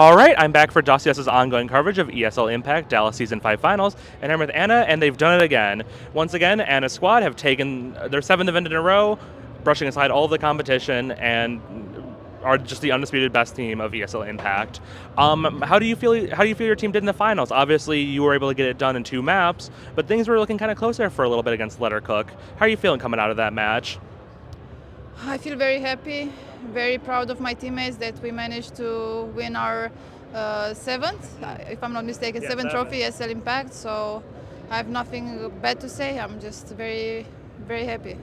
All right, I'm back for DOSCS's ongoing coverage of ESL Impact Dallas Season 5 Finals, and I'm with Anna, and they've done it again. Once again, Anna's squad have taken their seventh event in a row, brushing aside all of the competition, and are just the undisputed best team of ESL Impact. How do you feel? How do you feel your team did in the finals? Obviously, you were able to get it done in 2 maps, but things were looking kind of closer for a little bit against Lettercook. How are you feeling coming out of that match? I feel very happy, very proud of my teammates that we managed to win our seventh, if I'm not mistaken, Yeah, seventh seven. trophy SL Impact. So I have nothing bad to say. I'm just very, very happy.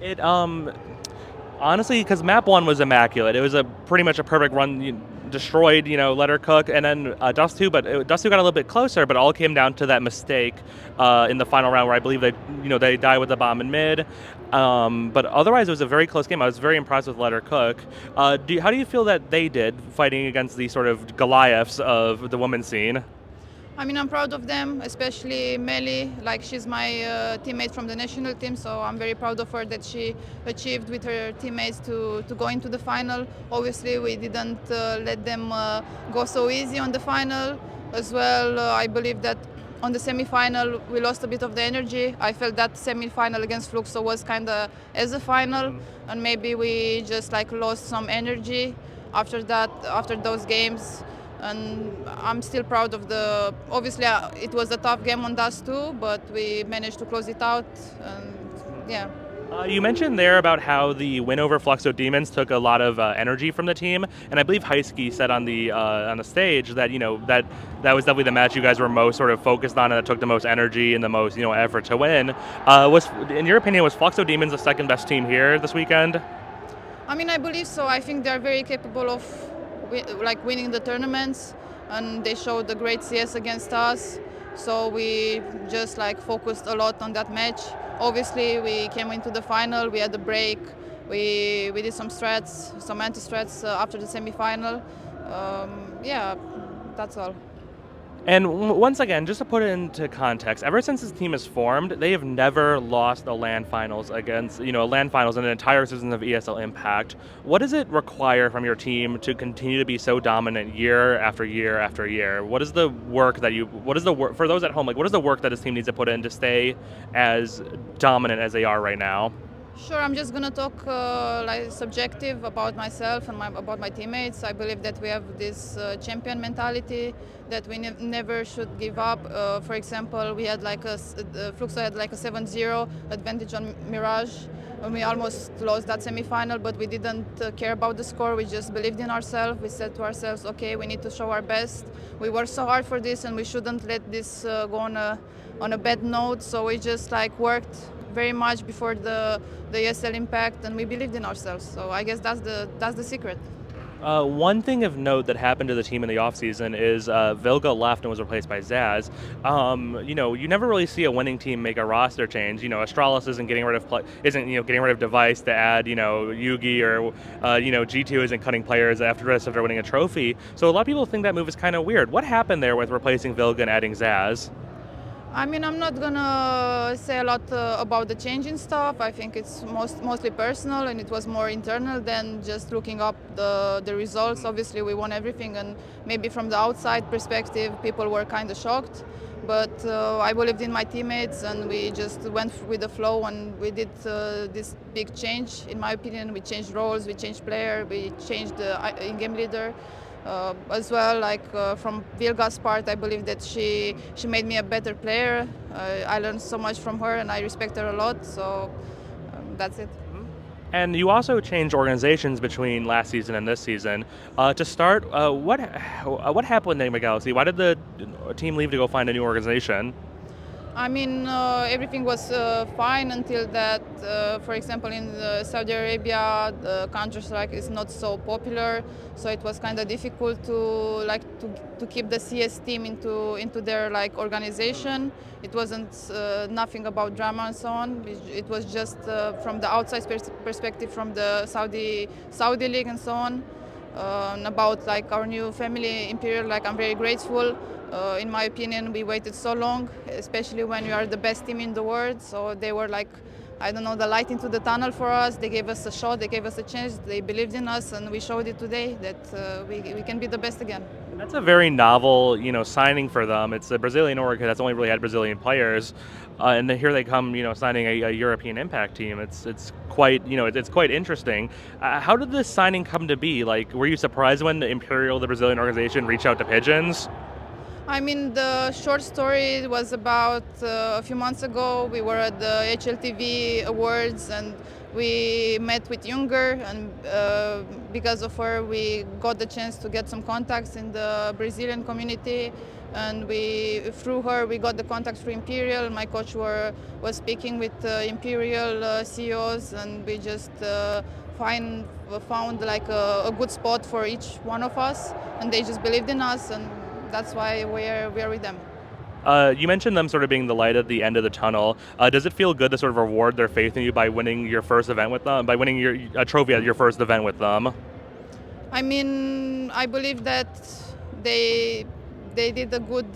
It honestly, because map one was immaculate. It was a pretty much a perfect run. You destroyed, Lettercook, and then Dust two, but Dust two got a little bit closer. But it all came down to that mistake in the final round where I believe they died with the bomb in mid. But otherwise, it was a very close game. I was very impressed with Lettercook. How do you feel that they did fighting against the sort of Goliaths of the women's scene? I mean, I'm proud of them, especially Melly. Like, she's my teammate from the national team, so I'm very proud of her that she achieved with her teammates to go into the final. Obviously, we didn't let them go so easy on the final. As well, I believe that on the semi-final we lost a bit of the energy. I felt that semi-final against Fluxo was kind of as a final, and maybe we just like lost some energy after that, after those games. And I'm still proud of the. Obviously, it was a tough game on Dust too, but we managed to close it out. And yeah. You mentioned there about how the win over Fluxo Demons took a lot of energy from the team, and I believe Heisky said on the stage that that was definitely the match you guys were most sort of focused on, and that took the most energy and the most effort to win. Was in your opinion was Fluxo Demons the second best team here this weekend? I mean, I believe so. I think they're very capable of winning the tournaments, and they showed a great CS against us. So we just like focused a lot on that match. Obviously, we came into the final. We had a break. We did some strats, some anti-strats after the semi-final. Yeah, that's all. And once again, just to put it into context, ever since this team is formed, they have never lost a LAN finals against, a LAN finals in an entire season of ESL Impact. What does it require from your team to continue to be so dominant year after year after year? What is the work for those at home, like what is the work that this team needs to put in to stay as dominant as they are right now? Sure, I'm just gonna talk like subjective about myself and about my teammates. I believe that we have this champion mentality that we never should give up. For example, we had like Fluxo had like a 7-0 advantage on Mirage, and we almost lost that semi-final, but we didn't care about the score. We just believed in ourselves. We said to ourselves, okay, we need to show our best. We worked so hard for this, and we shouldn't let this go on a bad note. So we just like worked very much before the ESL Impact, and we believed in ourselves. So I guess that's the secret. One thing of note that happened to the team in the offseason is Vilga left and was replaced by Zaz. You never really see a winning team make a roster change. Astralis isn't getting rid of getting rid of Device to add Yugi, or G2 isn't cutting players after winning a trophy. So a lot of people think that move is kind of weird. What happened there with replacing Vilga and adding Zaz? I mean, I'm not gonna say a lot about the changing stuff. I think it's mostly personal, and it was more internal than just looking up the results. Obviously, we won everything, and maybe from the outside perspective, people were kind of shocked. But I believed in my teammates, and we just went with the flow, and we did this big change. In my opinion, we changed roles, we changed player, we changed the in-game leader. As well, like from Vilga's part, I believe that she made me a better player. I learned so much from her, and I respect her a lot. So that's it. And you also changed organizations between last season and this season. To start, what happened in Enigma Galaxy? Why did the team leave to go find a new organization? I mean, everything was fine until that, for example, in Saudi Arabia, Counter-Strike is not so popular, so it was kind of difficult to keep the CS team into their like organization. It wasn't nothing about drama and so on. It was just from the outside perspective, from the Saudi league and so on. About like our new family, Imperial, like I'm very grateful. In my opinion, we waited so long, especially when you are the best team in the world. So they were like I don't know, the light into the tunnel for us. They gave us a shot, they gave us a chance, they believed in us, and we showed it today that we can be the best again. That's a very novel, signing for them. It's a Brazilian org that's only really had Brazilian players, and then here they come, signing a European Impact team. It's quite, it's quite interesting. How did this signing come to be? Like, were you surprised when the Imperial, the Brazilian organization, reached out to Pigeons? I mean, the short story was about a few months ago. We were at the HLTV Awards and we met with Junger, and because of her, we got the chance to get some contacts in the Brazilian community. And through her, we got the contacts for Imperial. My coach was speaking with Imperial CEOs, and we just found like a good spot for each one of us, and they just believed in us, and that's why we're with them. You mentioned them sort of being the light at the end of the tunnel. Does it feel good to sort of reward their faith in you by winning your first event with them, by winning a trophy at your first event with them? I mean, I believe that they did a good,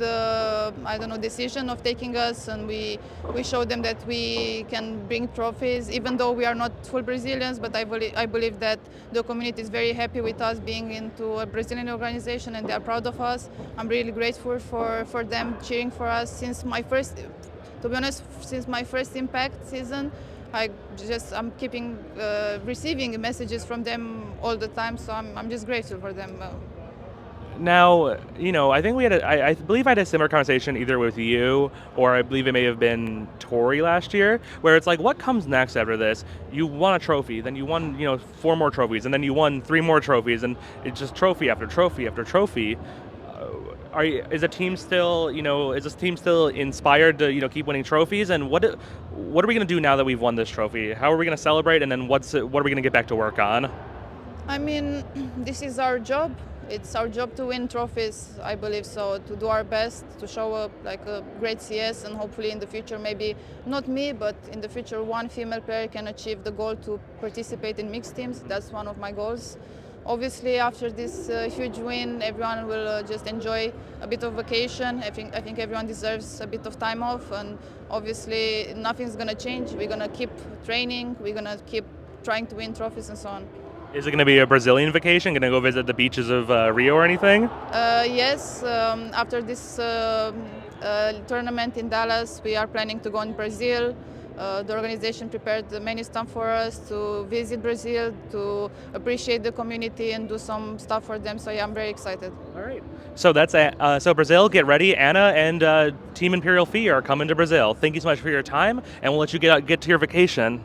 decision of taking us, and we showed them that we can bring trophies, even though we are not full Brazilians. But I believe that the community is very happy with us being into a Brazilian organization, and they are proud of us. I'm really grateful for them cheering for us since my first Impact season. I'm keeping receiving messages from them all the time, so I'm just grateful for them. Now, I think I believe I had a similar conversation either with you or I believe it may have been Tori last year, where it's like, what comes next after this? You won a trophy, then you won, 4 more trophies, and then you won 3 more trophies, and it's just trophy after trophy after trophy. Is this team still inspired to, keep winning trophies? And what are we going to do now that we've won this trophy? How are we going to celebrate? And then what are we going to get back to work on? I mean, this is our job. It's our job to win trophies, I believe so, to do our best, to show up like a great CS, and hopefully in the future, maybe not me, but in the future one female player can achieve the goal to participate in mixed teams. That's one of my goals. Obviously, after this huge win, everyone will just enjoy a bit of vacation. I think everyone deserves a bit of time off, and obviously nothing's going to change. We're going to keep training, we're going to keep trying to win trophies and so on. Is it going to be a Brazilian vacation? Going to go visit the beaches of Rio or anything? Yes. After this tournament in Dallas, we are planning to go in Brazil. The organization prepared many stuff for us to visit Brazil, to appreciate the community and do some stuff for them. So yeah, I'm very excited. All right. So that's so Brazil, get ready. Anna and Team Imperial Fee are coming to Brazil. Thank you so much for your time, and we'll let you get to your vacation.